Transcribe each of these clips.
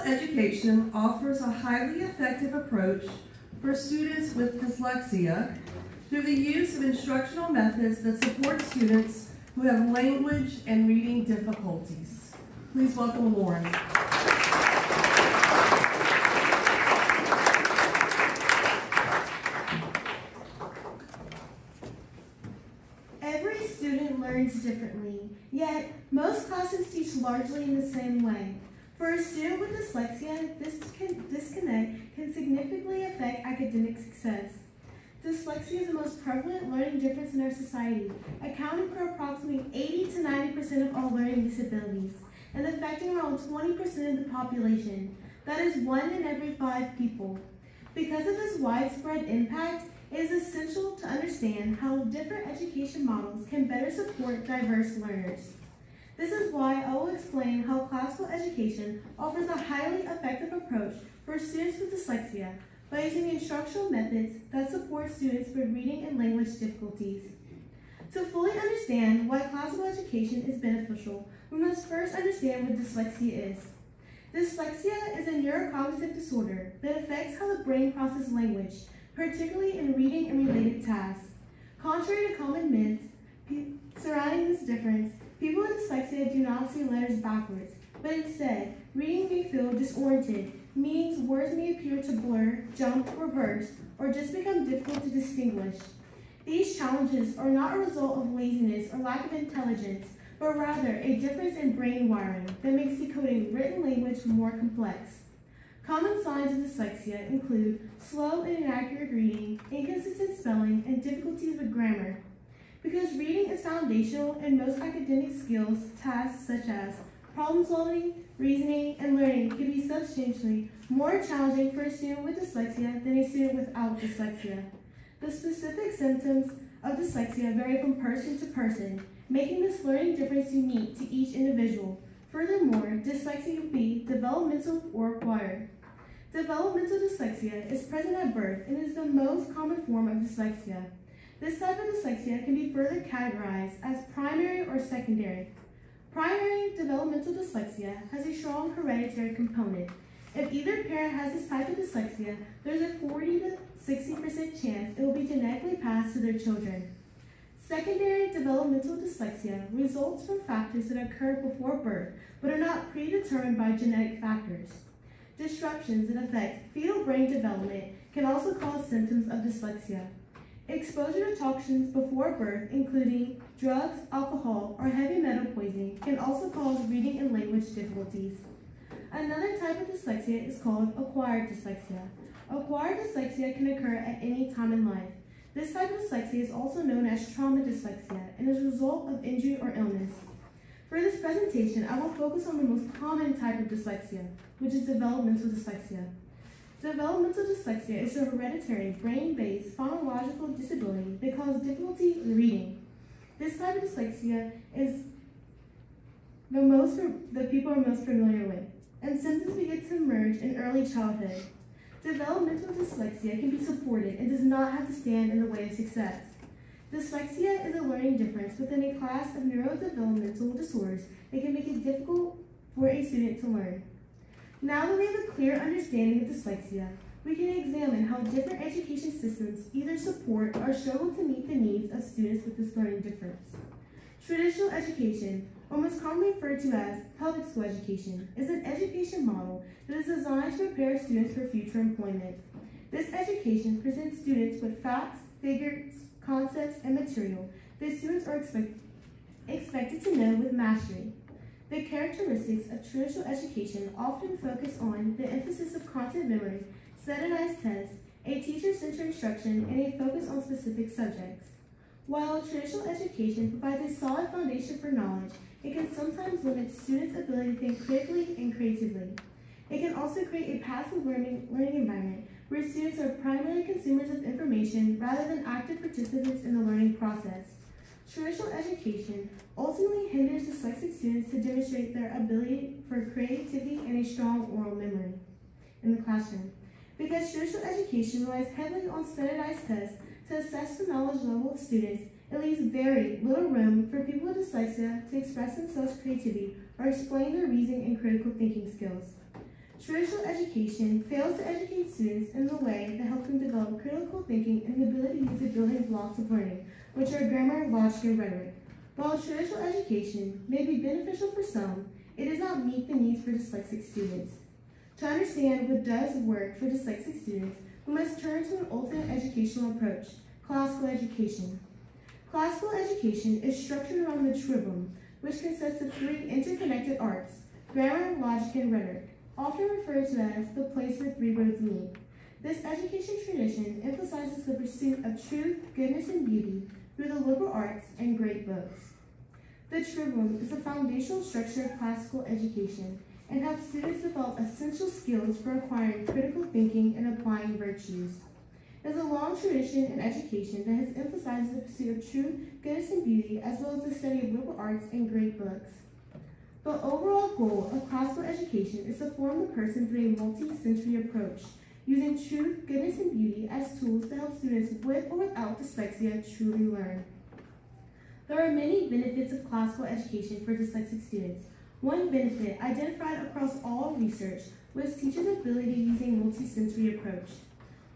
education offers a highly effective approach for students with dyslexia through the use of instructional methods that support students who have language and reading difficulties. Please welcome Lauren. Every student learns differently, yet most classes teach largely in the same way. For a student with dyslexia, this disconnect can significantly affect academic success. Dyslexia is the most prevalent learning difference in our society, accounting for approximately 80 to 90% of all learning disabilities, and affecting around 20% of the population. That is 1 in every 5 people. Because of this widespread impact, it is essential to understand how different education models can better support diverse learners. This is why I will explain how classical education offers a highly effective approach for students with dyslexia by using instructional methods that support students with reading and language difficulties. To fully understand why classical education is beneficial, we must first understand what dyslexia is. Dyslexia is a neurocognitive disorder that affects how the brain processes language, particularly in reading and related tasks. Contrary to common myths surrounding this difference, people with dyslexia do not see letters backwards, but instead, reading may feel disoriented, meaning words may appear to blur, jump, reverse, or just become difficult to distinguish. These challenges are not a result of laziness or lack of intelligence, but rather a difference in brain wiring that makes decoding written language more complex. Common signs of dyslexia include slow and inaccurate reading, inconsistent spelling, and difficulties with grammar. Because reading is foundational in most academic skills, tasks such as problem solving, reasoning, and learning can be substantially more challenging for a student with dyslexia than a student without dyslexia. The specific symptoms of dyslexia vary from person to person, making this learning difference unique to each individual. Furthermore, dyslexia can be developmental or acquired. Developmental dyslexia is present at birth and is the most common form of dyslexia. This type of dyslexia can be further categorized as primary or secondary. Primary developmental dyslexia has a strong hereditary component. If either parent has this type of dyslexia, there's a 40 to 60% chance it will be genetically passed to their children. Secondary developmental dyslexia results from factors that occur before birth but are not predetermined by genetic factors. Disruptions that affect fetal brain development can also cause symptoms of dyslexia. Exposure to toxins before birth, including drugs, alcohol, or heavy metal poisoning, can also cause reading and language difficulties. Another type of dyslexia is called acquired dyslexia. Acquired dyslexia can occur at any time in life. This type of dyslexia is also known as trauma dyslexia and is a result of injury or illness. For this presentation, I will focus on the most common type of dyslexia, which is developmental dyslexia. Developmental dyslexia is a hereditary, brain-based phonological disability that causes difficulty in reading. This type of dyslexia is the people are most familiar with, and symptoms begin to emerge in early childhood. Developmental dyslexia can be supported and does not have to stand in the way of success. Dyslexia is a learning difference within a class of neurodevelopmental disorders that can make it difficult for a student to learn. Now that we have a clear understanding of dyslexia, we can examine how different education systems either support or struggle to meet the needs of students with this learning difference. Traditional education, or most commonly referred to as public school education, is an education model that is designed to prepare students for future employment. This education presents students with facts, figures, concepts, and material that students are expected to know with mastery. The characteristics of traditional education often focus on the emphasis of content memory, standardized tests, a teacher-centered instruction, and a focus on specific subjects. While traditional education provides a solid foundation for knowledge, it can sometimes limit students' ability to think critically and creatively. It can also create a passive learning environment where students are primarily consumers of information rather than active participants in the learning process. Traditional education ultimately hinders dyslexic students to demonstrate their ability for creativity and a strong oral memory in the classroom. Because traditional education relies heavily on standardized tests to assess the knowledge level of students, it leaves very little room for people with dyslexia to express themselves creativity or explain their reasoning and critical thinking skills. Traditional education fails to educate students in the way that helps them develop critical thinking and the ability to use the building blocks of learning, which are grammar, logic, and rhetoric. While traditional education may be beneficial for some, it does not meet the needs for dyslexic students. To understand what does work for dyslexic students, we must turn to an alternate educational approach, classical education. Classical education is structured around the trivium, which consists of three interconnected arts, grammar, logic, and rhetoric, often referred to as the place where three roads meet. This education tradition emphasizes the pursuit of truth, goodness, and beauty through the liberal arts and great books. The trivium is the foundational structure of classical education and helps students develop essential skills for acquiring critical thinking and applying virtues. There's a long tradition in education that has emphasized the pursuit of truth, goodness, and beauty, as well as the study of liberal arts and great books. The overall goal of classical education is to form the person through a multi-sensory approach, using truth, goodness, and beauty as tools to help students with or without dyslexia truly learn. There are many benefits of classical education for dyslexic students. One benefit identified across all research was teachers' ability to use a multi-sensory approach.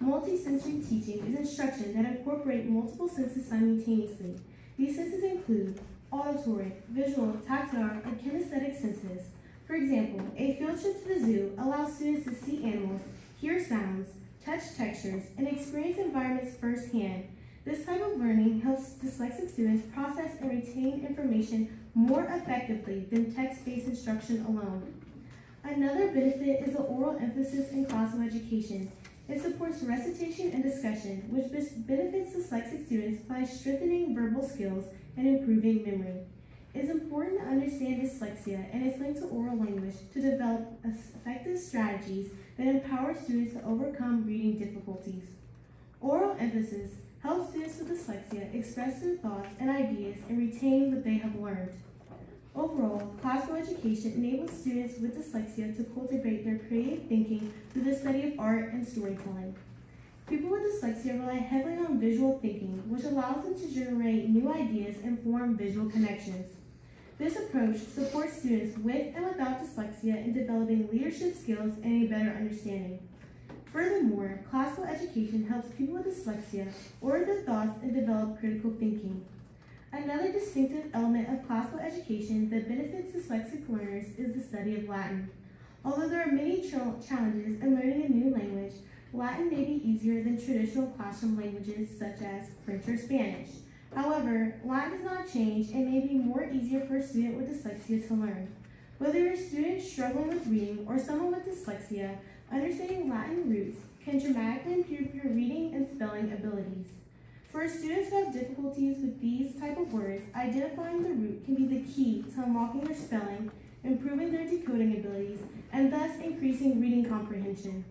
Multi-sensory teaching is instruction that incorporates multiple senses simultaneously. These senses include auditory, visual, tactile, and kinesthetic senses. For example, a field trip to the zoo allows students to see animals, hear sounds, touch textures, and experience environments firsthand. This type of learning helps dyslexic students process and retain information more effectively than text-based instruction alone. Another benefit is the oral emphasis in classical education. It supports recitation and discussion, which benefits dyslexic students by strengthening verbal skills and improving memory. It is important to understand dyslexia and its link to oral language to develop effective strategies that empower students to overcome reading difficulties. Oral emphasis helps students with dyslexia express their thoughts and ideas and retain what they have learned. Overall, classical education enables students with dyslexia to cultivate their creative thinking through the study of art and storytelling. People with dyslexia rely heavily on visual thinking, which allows them to generate new ideas and form visual connections. This approach supports students with and without dyslexia in developing leadership skills and a better understanding. Furthermore, classical education helps people with dyslexia order their thoughts and develop critical thinking. Another distinctive element of classical education that benefits dyslexic learners is the study of Latin. Although there are many challenges in learning a new language, Latin may be easier than traditional classroom languages such as French or Spanish. However, Latin does not change and may be more easier for a student with dyslexia to learn. Whether you're a student struggling with reading or someone with dyslexia, understanding Latin roots can dramatically improve your reading and spelling abilities. For students who have difficulties with these type of words, identifying the root can be the key to unlocking their spelling, improving their decoding abilities, and thus increasing reading comprehension.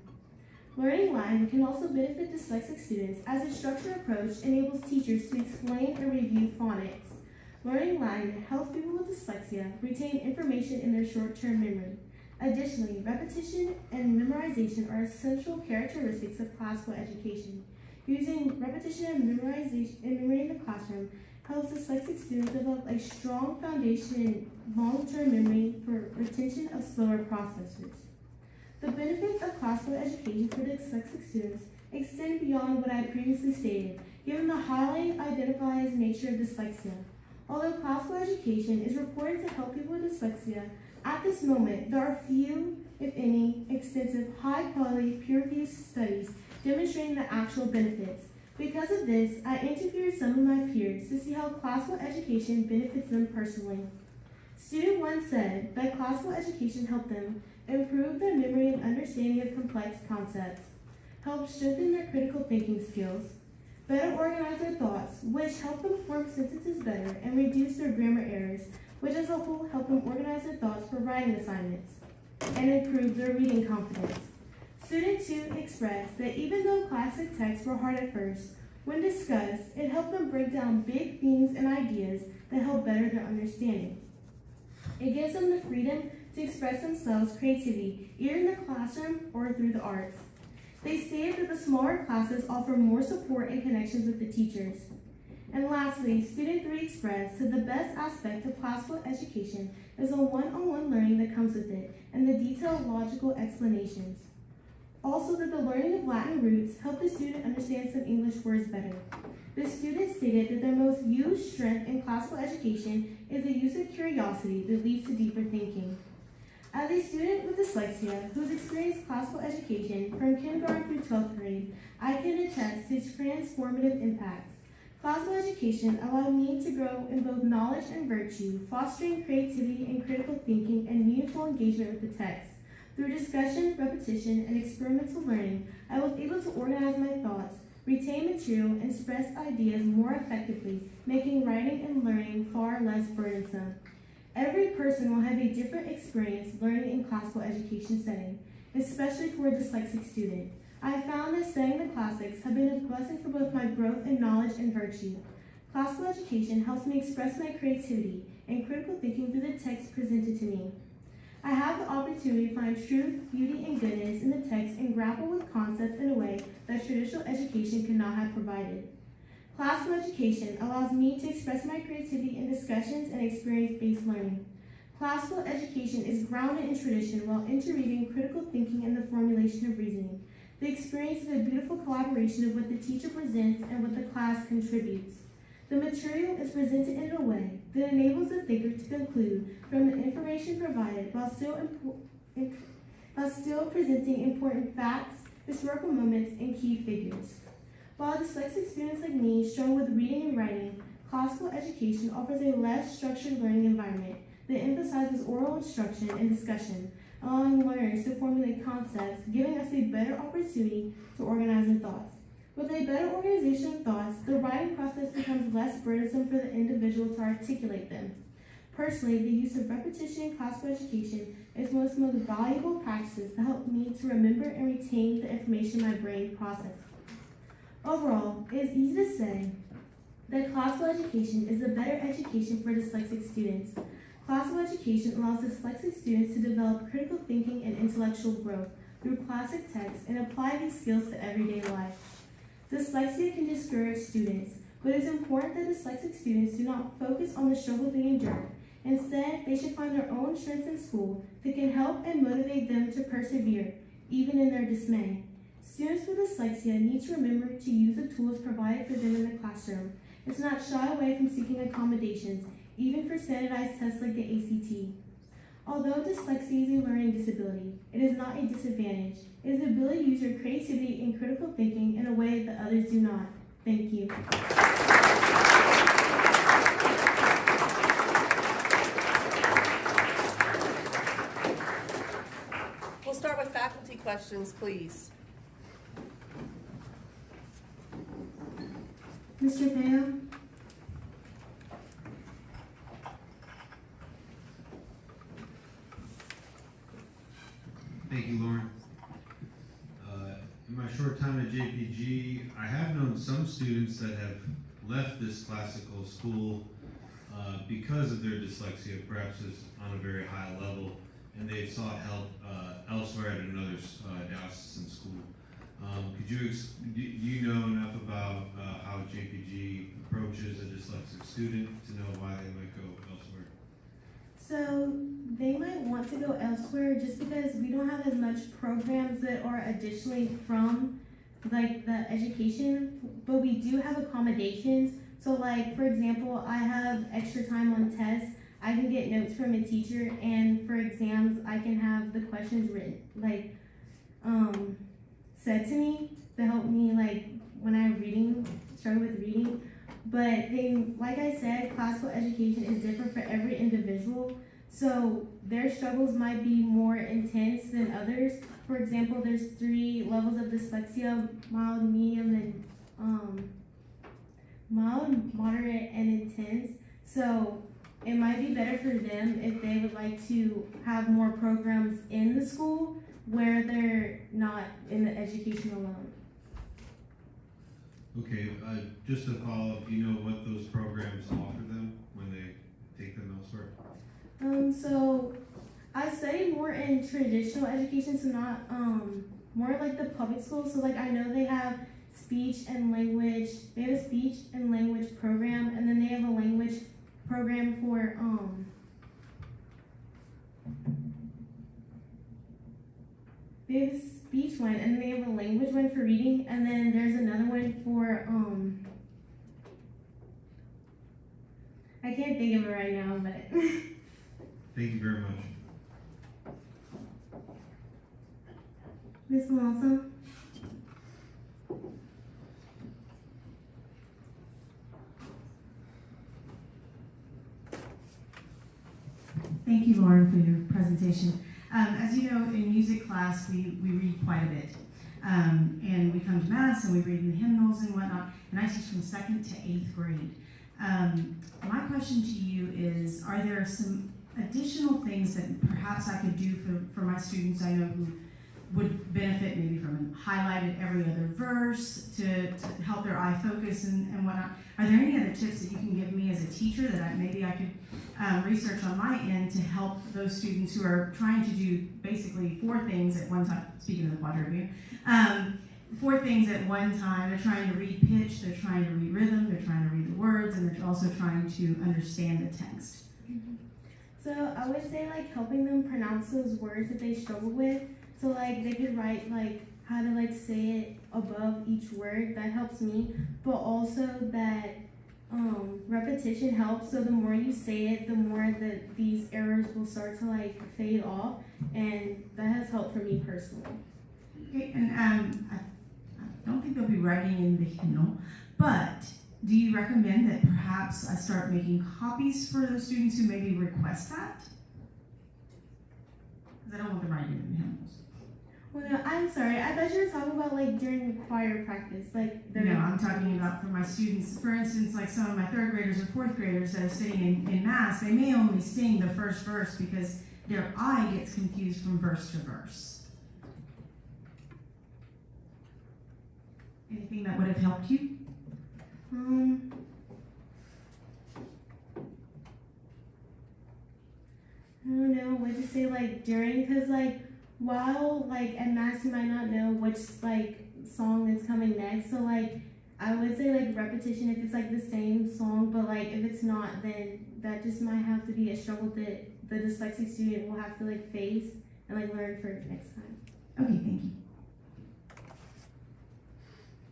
Learning Latin can also benefit dyslexic students as a structured approach enables teachers to explain and review phonics. Learning Latin helps people with dyslexia retain information in their short-term memory. Additionally, repetition and memorization are essential characteristics of classical education. Using repetition and memory in the classroom helps dyslexic students develop a strong foundation in long-term memory for retention of slower processors. The benefits of classical education for dyslexic students extend beyond what I previously stated, given the highly identified nature of dyslexia. Although classical education is reported to help people with dyslexia, at this moment there are few, if any, extensive, high-quality, peer-reviewed studies demonstrating the actual benefits. Because of this, I interviewed some of my peers to see how classical education benefits them personally. Student 1 said that classical education helped them improve their memory and understanding of complex concepts, helped strengthen their critical thinking skills, better organize their thoughts, which helped them form sentences better and reduce their grammar errors, which as a whole helped them organize their thoughts for writing assignments, and improve their reading confidence. Student 2 expressed that even though classic texts were hard at first, when discussed, it helped them break down big themes and ideas that help better their understanding. It gives them the freedom to express themselves creativity, either in the classroom or through the arts. They stated that the smaller classes offer more support and connections with the teachers. And lastly, Student 3 expressed that the best aspect of classical education is the one-on-one learning that comes with it and the detailed logical explanations. Also, that the learning of Latin roots helped the student understand some English words better. The student stated that their most used strength in classical education is the use of curiosity that leads to deeper thinking. As a student with dyslexia who has experienced classical education from kindergarten through 12th grade, I can attest to its transformative impact. Classical education allowed me to grow in both knowledge and virtue, fostering creativity and critical thinking and meaningful engagement with the text. Through discussion, repetition, and experimental learning, I was able to organize my thoughts, retain material, and express ideas more effectively, making writing and learning far less burdensome. Every person will have a different experience learning in classical education setting, especially for a dyslexic student. I have found that studying the classics have been a blessing for both my growth in knowledge and virtue. Classical education helps me express my creativity and critical thinking through the text presented to me. I have the opportunity to find truth, beauty, and goodness in the text and grapple with concepts in a way that traditional education could not have provided. Classical education allows me to express my creativity in discussions and experience-based learning. Classical education is grounded in tradition while interweaving critical thinking and the formulation of reasoning. The experience is a beautiful collaboration of what the teacher presents and what the class contributes. The material is presented in a way that enables the thinker to conclude from the information provided while still presenting important facts, historical moments, and key figures. While dyslexic students like me struggle with reading and writing, classical education offers a less structured learning environment that emphasizes oral instruction and discussion, allowing learners to formulate concepts, giving us a better opportunity to organize their thoughts. With a better organization of thoughts, the writing process becomes less burdensome for the individual to articulate them. Personally, the use of repetition in classical education is one of the most valuable practices that help me to remember and retain the information my brain processes. Overall, it is easy to say that classical education is a better education for dyslexic students. Classical education allows dyslexic students to develop critical thinking and intellectual growth through classic texts and apply these skills to everyday life. Dyslexia can discourage students, but it is important that dyslexic students do not focus on the struggle they endure. Instead, they should find their own strengths in school that can help and motivate them to persevere, even in their dismay. Students with dyslexia need to remember to use the tools provided for them in the classroom and to not shy away from seeking accommodations, even for standardized tests like the ACT. Although dyslexia is a learning disability, it is not a disadvantage. It is the ability to use your creativity and critical thinking in a way that others do not. Thank you. We'll start with faculty questions, please. Mr. Mayo? Thank you, Lauren. In my short time at JPG, I have known some students that have left this classical school because of their dyslexia, perhaps is on a very high level, and they've sought help elsewhere at another diocesan school. Do you know enough about how JPG approaches a dyslexic student to know why they might go elsewhere? So they might want to go elsewhere just because we don't have as much programs that are additionally from like the education, but we do have accommodations. So like, for example, I have extra time on tests. I can get notes from a teacher, and for exams, I can have the questions written, like, said to me to help me, like, when I'm struggle with reading. But like I said, classical education is different for every individual. So their struggles might be more intense than others. For example, there's 3 levels of dyslexia: mild, medium, and mild, moderate, and intense. So it might be better for them if they would like to have more programs in the school where they're not in the education alone. Okay, just to follow up, do you know what those programs offer them when they take them elsewhere? So I study more in traditional education, so not more like the public schools. So like I know they have speech and language. They have a speech and language program, and then they have a language program for they have a speech one, and then they have a language one for reading, and then there's another one for I can't think of it right now, but Thank you very much. Miss Malsa. Thank you, Lauren, for your presentation. As you know, in music class, we read quite a bit. And we come to Mass and we read in the hymnals and whatnot, and I teach from 2nd to 8th grade. My question to you is, are there some additional things that perhaps I could do for my students I know who would benefit maybe from a highlighted every other verse to help their eye focus and whatnot? Are there any other tips that you can give me as a teacher that maybe I could research on my end to help those students who are trying to do basically 4 things at one time, speaking of the quadrivium, 4 things at one time? They're trying to read pitch, they're trying to read rhythm, they're trying to read the words, and they're also trying to understand the text. So I would say like helping them pronounce those words that they struggle with. So like they could write like how to like say it above each word. That helps me. But also that repetition helps. So the more you say it, the more that these errors will start to like fade off, and that has helped for me personally. Okay, and I don't think they'll be writing in the hymnal, but do you recommend that perhaps I start making copies for those students who maybe request that? Because I don't want them writing in the hymnals. Well, no, I'm sorry. I thought you were talking about like during choir practice, like. No, I'm talking about for my students. For instance, like some of my 3rd graders or 4th graders that are sitting in Mass, they may only sing the first verse because their eye gets confused from verse to verse. Anything that would have helped you? I don't know what to say like during, because like while like at Mass you might not know which like song is coming next, so like I would say like repetition if it's like the same song, but like if it's not, then that just might have to be a struggle that the dyslexic student will have to like face and like learn for next time. Okay, thank you.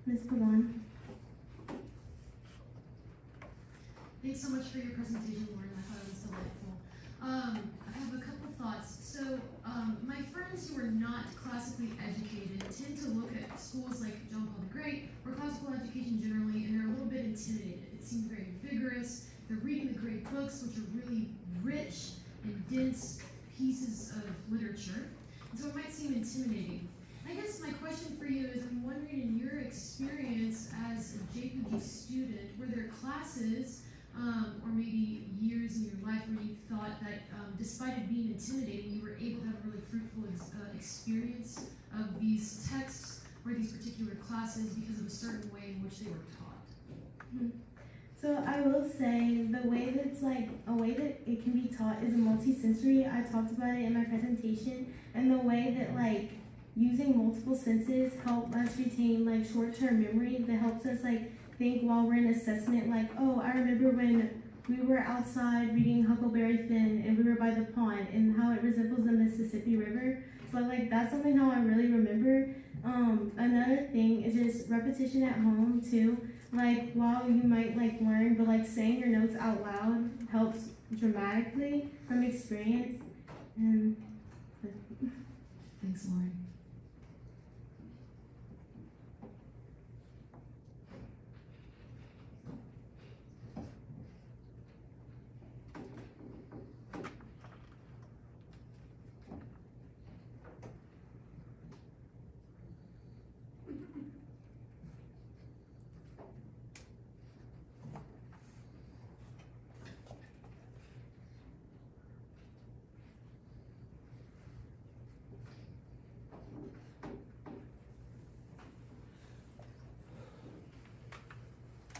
Ms. Pavan. Thanks so much for your presentation, Lauren. I thought it was delightful. I have a couple thoughts. So, my friends who are not classically educated tend to look at schools like John Paul the Great or classical education generally, and they're a little bit intimidated. It seems very vigorous. They're reading the great books, which are really rich and dense pieces of literature, and so it might seem intimidating. I guess my question for you is, I'm wondering, in your experience as a JPG student, were there classes or maybe years in your life where you thought that despite it being intimidating, you were able to have a really fruitful experience of these texts or these particular classes because of a certain way in which they were taught? So I will say the way that's like a way that it can be taught is multisensory. I talked about it in my presentation, and the way that like using multiple senses help us retain like short-term memory that helps us like think while we're in assessment, like, oh, I remember when we were outside reading Huckleberry Finn and we were by the pond and how it resembles the Mississippi River. So like that's something how I really remember. Another thing is just repetition at home too. Like while you might like learn, but like saying your notes out loud helps dramatically from experience. And Thanks, Lauren.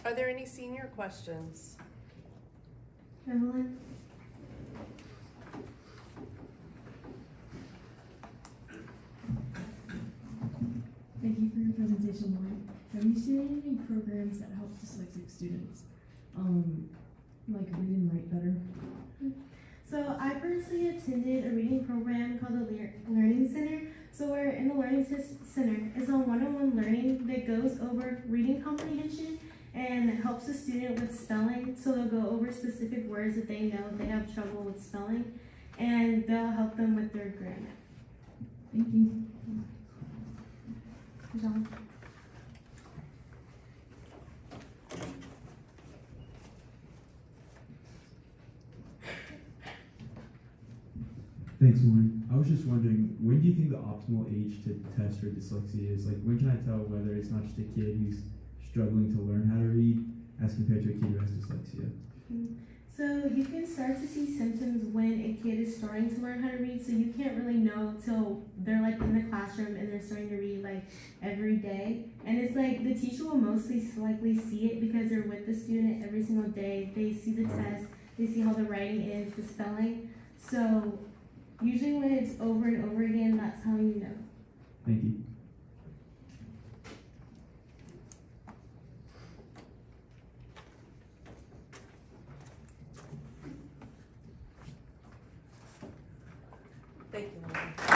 Are there any senior questions? Evelyn? Thank you for your presentation, Lauren. Have you seen any programs that help dyslexic students, like read and write better? So I personally attended a reading program called the Learning Center. So we're in the Learning Center. It's a one-on-one learning that goes over reading comprehension and helps the student with spelling. So they'll go over specific words that they know they have trouble with spelling, and they'll help them with their grammar. Thank you. John? Thanks, Lauren. I was just wondering, when do you think the optimal age to test for dyslexia is? Like, when can I tell whether it's not just a kid who's struggling to learn how to read as compared to a kid who has dyslexia? So you can start to see symptoms when a kid is starting to learn how to read. So you can't really know till they're like in the classroom and they're starting to read like every day. And it's like the teacher will mostly likely see it because they're with the student every single day. They see the test, they see how the writing is, the spelling. So usually when it's over and over again, that's how you know. Thank you. Thank you, Lauren.